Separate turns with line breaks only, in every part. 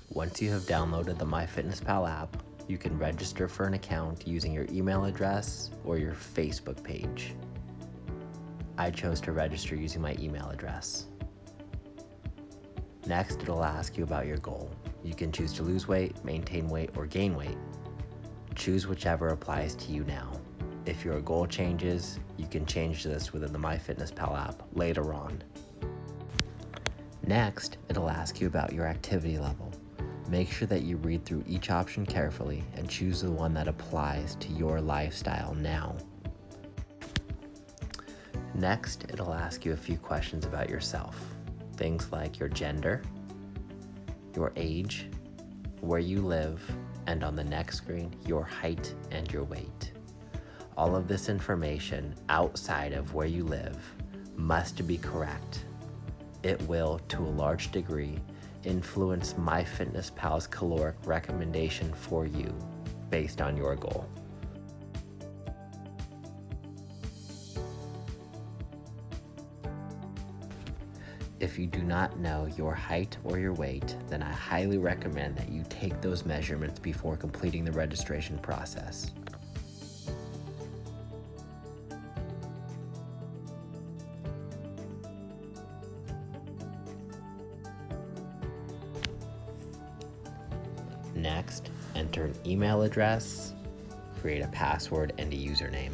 Once you have downloaded the MyFitnessPal app, you can register for an account using your email address or your Facebook page. I chose to register using my email address. Next, it'll ask you about your goal. You can choose to lose weight, maintain weight, or gain weight. Choose whichever applies to you now. If your goal changes, you can change this within the MyFitnessPal app later on. Next, it'll ask you about your activity level. Make sure that you read through each option carefully and choose the one that applies to your lifestyle now. Next, it'll ask you a few questions about yourself. Things like your gender, your age, where you live, and on the next screen, your height and your weight. All of this information outside of where you live must be correct. It will, to a large degree, influence MyFitnessPal's caloric recommendation for you based on your goal. If you do not know your height or your weight, then I highly recommend that you take those measurements before completing the registration process. Next, enter an email address, create a password and a username.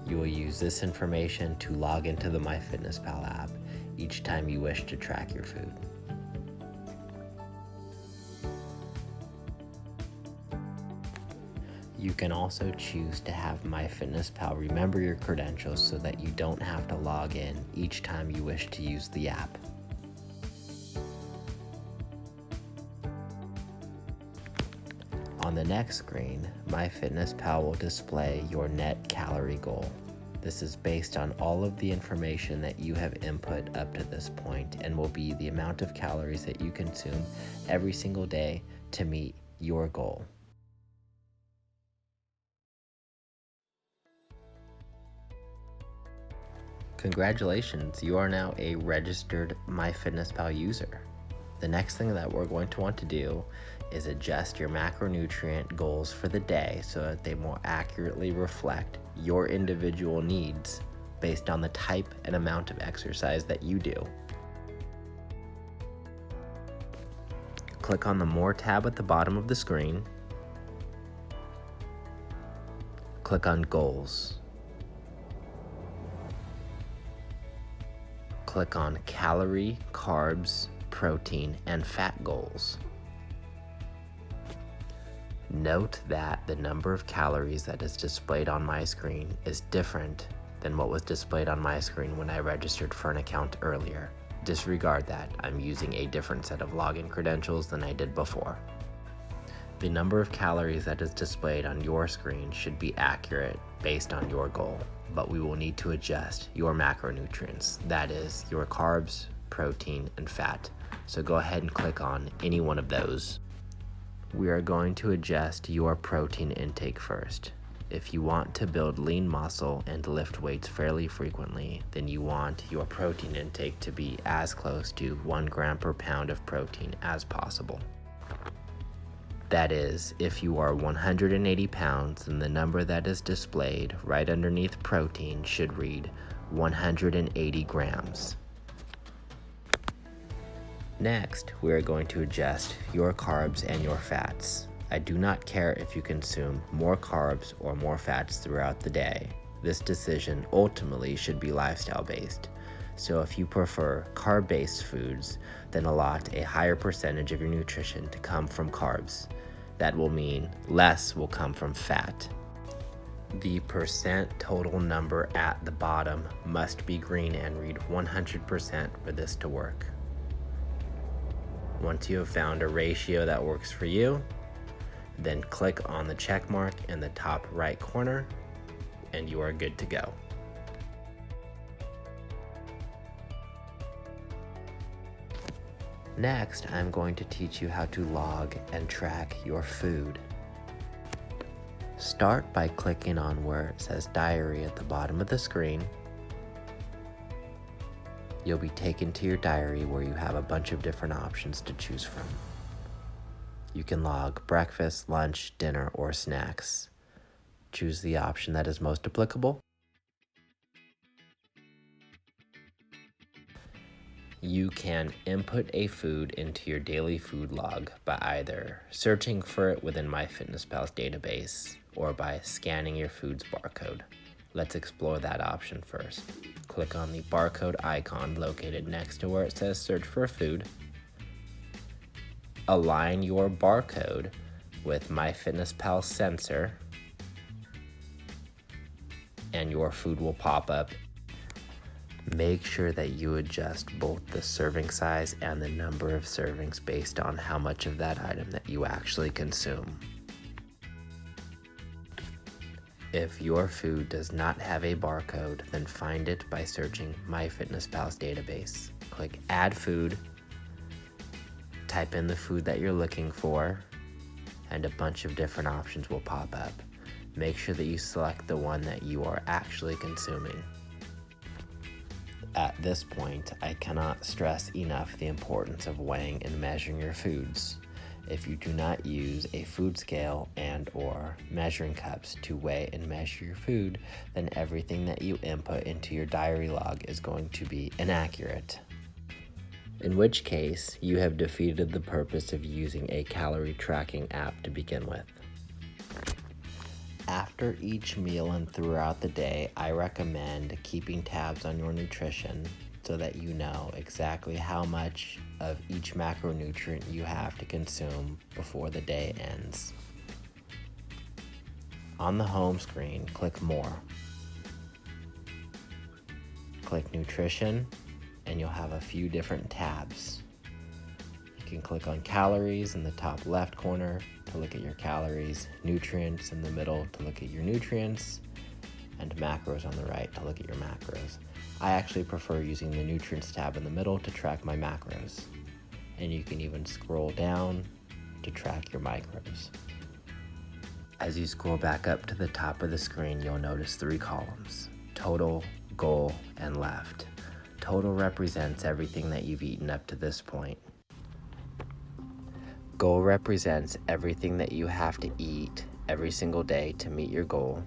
You will use this information to log into the MyFitnessPal app each time you wish to track your food. You can also choose to have MyFitnessPal remember your credentials so that you don't have to log in each time you wish to use the app. On the next screen, MyFitnessPal will display your net calorie goal. This is based on all of the information that you have input up to this point and will be the amount of calories that you consume every single day to meet your goal. Congratulations, you are now a registered MyFitnessPal user. The next thing that we're going to want to do is adjust your macronutrient goals for the day so that they more accurately reflect your individual needs based on the type and amount of exercise that you do. Click on the More tab at the bottom of the screen. Click on Goals. Click on Calorie, Carbs, Protein, and Fat Goals. Note that the number of calories that is displayed on my screen is different than what was displayed on my screen when I registered for an account earlier. Disregard that. I'm using a different set of login credentials than I did before. The number of calories that is displayed on your screen should be accurate based on your goal, but we will need to adjust your macronutrients, that is, your carbs, protein, and fat. So go ahead and click on any one of those. We are going to adjust your protein intake first. If you want to build lean muscle and lift weights fairly frequently, then you want your protein intake to be as close to 1 gram per pound of protein as possible. That is, if you are 180 pounds, then the number that is displayed right underneath protein should read 180 grams. Next, we are going to adjust your carbs and your fats. I do not care if you consume more carbs or more fats throughout the day. This decision ultimately should be lifestyle-based. So if you prefer carb-based foods, then allot a higher percentage of your nutrition to come from carbs. That will mean less will come from fat. The percent total number at the bottom must be green and read 100% for this to work. Once you have found a ratio that works for you, then click on the check mark in the top right corner and you are good to go. Next, I'm going to teach you how to log and track your food. Start by clicking on where it says Diary at the bottom of the screen. You'll be taken to your diary where you have a bunch of different options to choose from. You can log breakfast, lunch, dinner, or snacks. Choose the option that is most applicable. You can input a food into your daily food log by either searching for it within MyFitnessPal's database or by scanning your food's barcode. Let's explore that option first. Click on the barcode icon located next to where it says search for a food. Align your barcode with MyFitnessPal sensor and your food will pop up. Make sure that you adjust both the serving size and the number of servings based on how much of that item that you actually consume. If your food does not have a barcode, then find it by searching MyFitnessPal's database. Click Add Food, type in the food that you're looking for, and a bunch of different options will pop up. Make sure that you select the one that you are actually consuming. At this point, I cannot stress enough the importance of weighing and measuring your foods. If you do not use a food scale and/or measuring cups to weigh and measure your food, then everything that you input into your diary log is going to be inaccurate. In which case, you have defeated the purpose of using a calorie tracking app to begin with. After each meal and throughout the day, I recommend keeping tabs on your nutrition so that you know exactly how much of each macronutrient you have to consume before the day ends. On the home screen, click More. Click Nutrition, and you'll have a few different tabs. You can click on Calories in the top left corner to look at your calories, Nutrients in the middle to look at your nutrients, and Macros on the right to look at your macros. I actually prefer using the Nutrients tab in the middle to track my macros. And you can even scroll down to track your micros. As you scroll back up to the top of the screen, you'll notice 3 columns: total, goal, and left. Total represents everything that you've eaten up to this point. Goal represents everything that you have to eat every single day to meet your goal.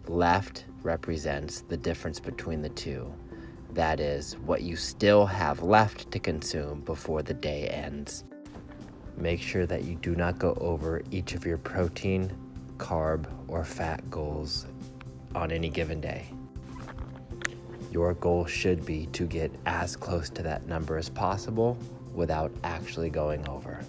Left represents the difference between the two. That is what you still have left to consume before the day ends. Make sure that you do not go over each of your protein, carb, or fat goals on any given day. Your goal should be to get as close to that number as possible without actually going over.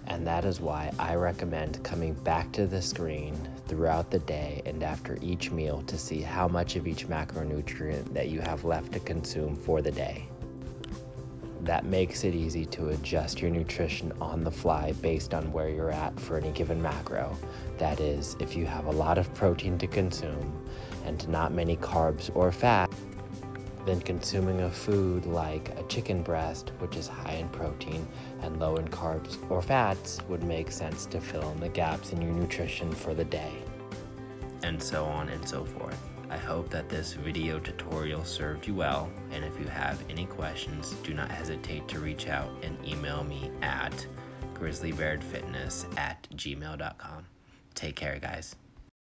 And that is why I recommend coming back to the screen throughout the day and after each meal to see how much of each macronutrient that you have left to consume for the day. That makes it easy to adjust your nutrition on the fly based on where you're at for any given macro. That is, if you have a lot of protein to consume and not many carbs or fat, then consuming a food like a chicken breast, which is high in protein and low in carbs or fats, would make sense to fill in the gaps in your nutrition for the day. And so on and so forth. I hope that this video tutorial served you well, and if you have any questions, do not hesitate to reach out and email me at grizzlybeardfitness@gmail.com. Take care, guys.